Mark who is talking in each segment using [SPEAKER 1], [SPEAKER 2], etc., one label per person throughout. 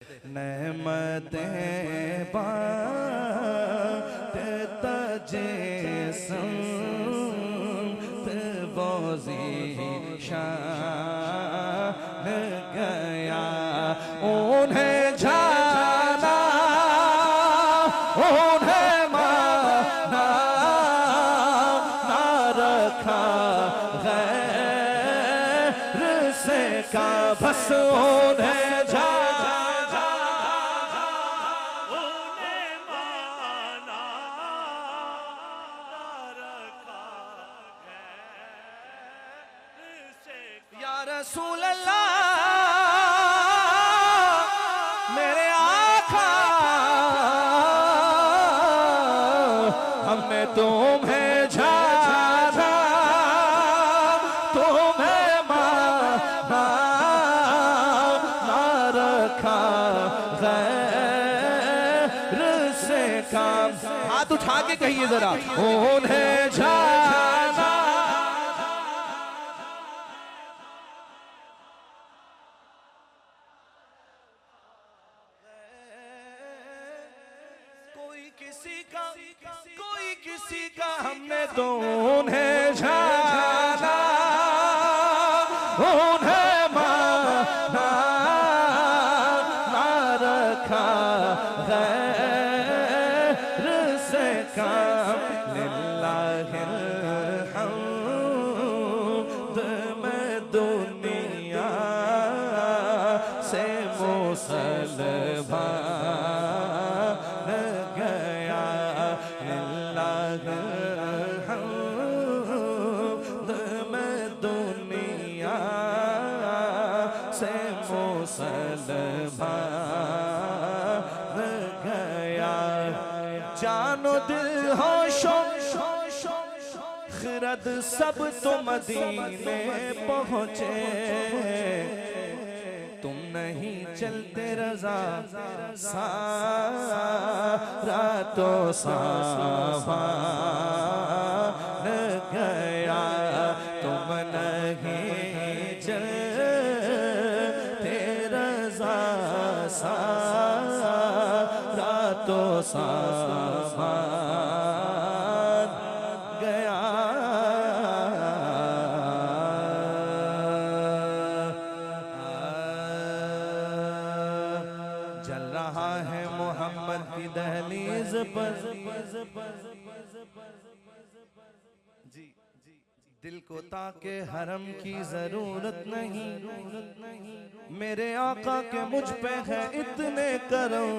[SPEAKER 1] नेमतें बांटे तजे संत बोज़ी शान गया उन्हें जाना उन्हें माना ना रखा गैर से का बस उन्हें रसूल अल्लाह मेरे आका हमने तुम्हें जाना तुम्हें माना ना रखा गैर से काम। हाथ उठा के कहिए जरा उन्हें जाना कोई किसी का हमने तो उन्हें जाना उन्हें माना ना रखा गैर से काम। लिल्लाहिल हम्द मैं दुनिया से मुसलमान जानो दिल होशो खिरद सब तो मदीने पहुँचे तुम नहीं चलते रज़ा सारा तो सामान गया तुम नहीं चलते रज़ा सारा तो सामान गया। जल रहा है मोहम्मद की दहलीज पर जी दिल को ताके हरम की जरूरत नहीं मेरे आका के मुझ पे है इतने करम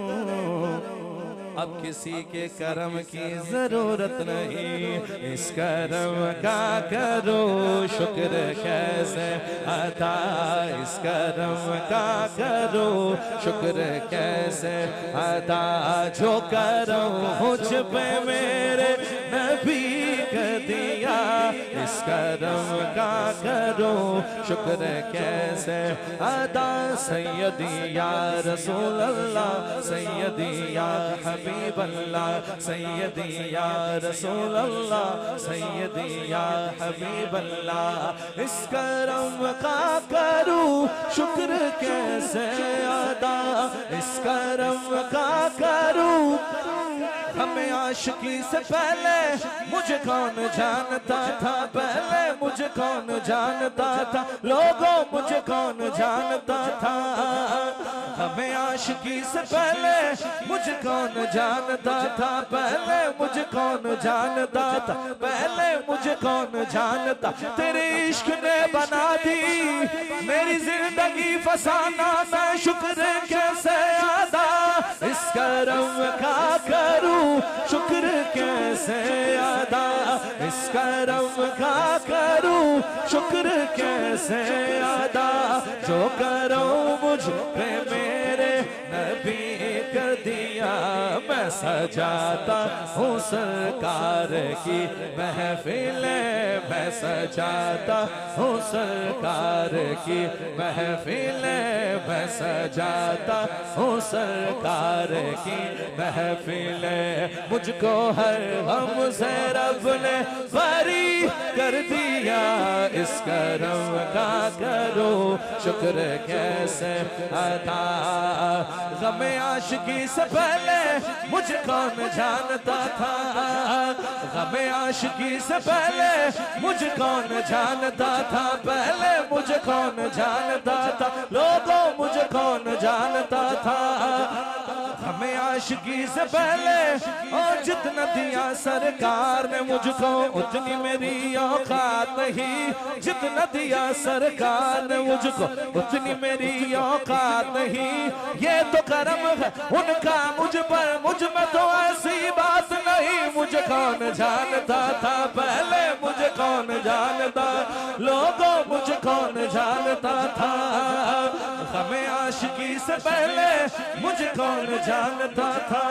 [SPEAKER 1] अब किसी के करम की जरूरत नहीं। इस करम का करो शुक्र कैसे अदा इस करम का करो शुक्र कैसे अदा जो करो मुझ पे मेरे नबी कर दिया इस करम का करो शुक्र कैसे अदा। सैयदी या रसूल अल्लाह सैयदी या हबीब अल्लाह सैयदी या रसूल अल्लाह सैयदी या हबीब अल्लाह इस करम का करूं शुक्र कैसे अदा इस करम का करूं। हमें आशिकी से पहले मुझे कौन जानता था पहले मुझे कौन जानता था लोगों मुझे कौन जानता था। हमें आशिकी से पहले मुझे कौन जानता था पहले मुझे कौन जानता था पहले मुझे कौन जानता। तेरे इश्क ने बना दी मेरी जिंदगी फसाना मैं शुक्र कैसे अदा इस करम का करूं शुक्र कैसे अदा इस करम का करूं शुक्र कैसे अदा जो करो मुझ पे मेरे नबी कर दिया मैं सजाता हूँ सरकार की महफिलें मैं सजाता हूँ सरकार की महफिलें, मैं सजाता हूँ सरकार की महफिलें। मुझको हर गम से रब ने बरी कर दिया, इस करम का करो शुक्र कैसे अदा। गम आशिकी से पहले मुझे कौन जानता था, गम आशिकी से पहले मुझे कौन जानता था, पहले मुझे कौन जानता था, लोगों मुझे कौन जानता था। हमें आशिकी से पहले और जितना दिया सरकार ने मुझको उतनी मेरी औकात नहीं, जितना दिया सरकार ने मुझको उतनी मेरी औकात नहीं। ये तो करम है उनका मुझ पर, मुझ में तो ऐसी बात नहीं। मुझे कौन जानता था पहले, मुझे कौन जानता, लोगों मुझे कौन जानता था। हमें आशिकी से पहले मुझे कौन जानता था।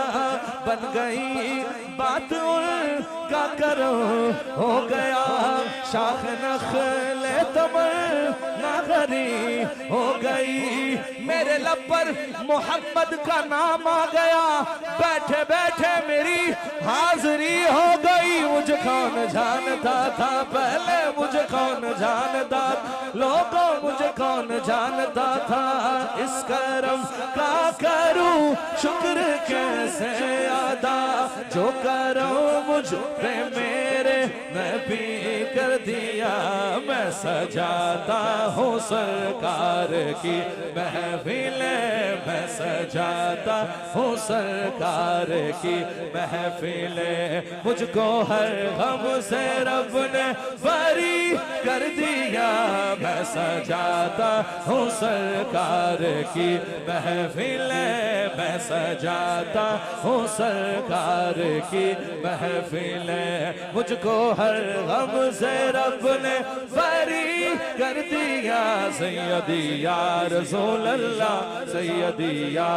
[SPEAKER 1] बन गई बात उनका करो हो गया, शाख नखले तमर नागरी हो गई। मेरे लब पर मोहम्मद का नाम आ गया, बैठे बैठे मेरी हाजिरी हो गई। मुझे कौन जानता था पहले, मुझे कौन जानता, लोगों मुझे कौन जानता था। इस करम का करूं शुक्र कैसे अदा, जो करो मुझ पे मेरे नबी कर दिया। मैं सजाता हूँ सरकार की महफिलें, मैं सजाता हूँ सरकार की महफिलें। मुझको हर गम से रब ने बरी कर दिया। मैं सजाता हूँ सरकार की महफिलें, मैं सजाता हूँ सरकार की महफिलें। मुझको हर गम से रब ने बरी कर दिया। सैयदी या रसूल अल्लाह, सैयदी या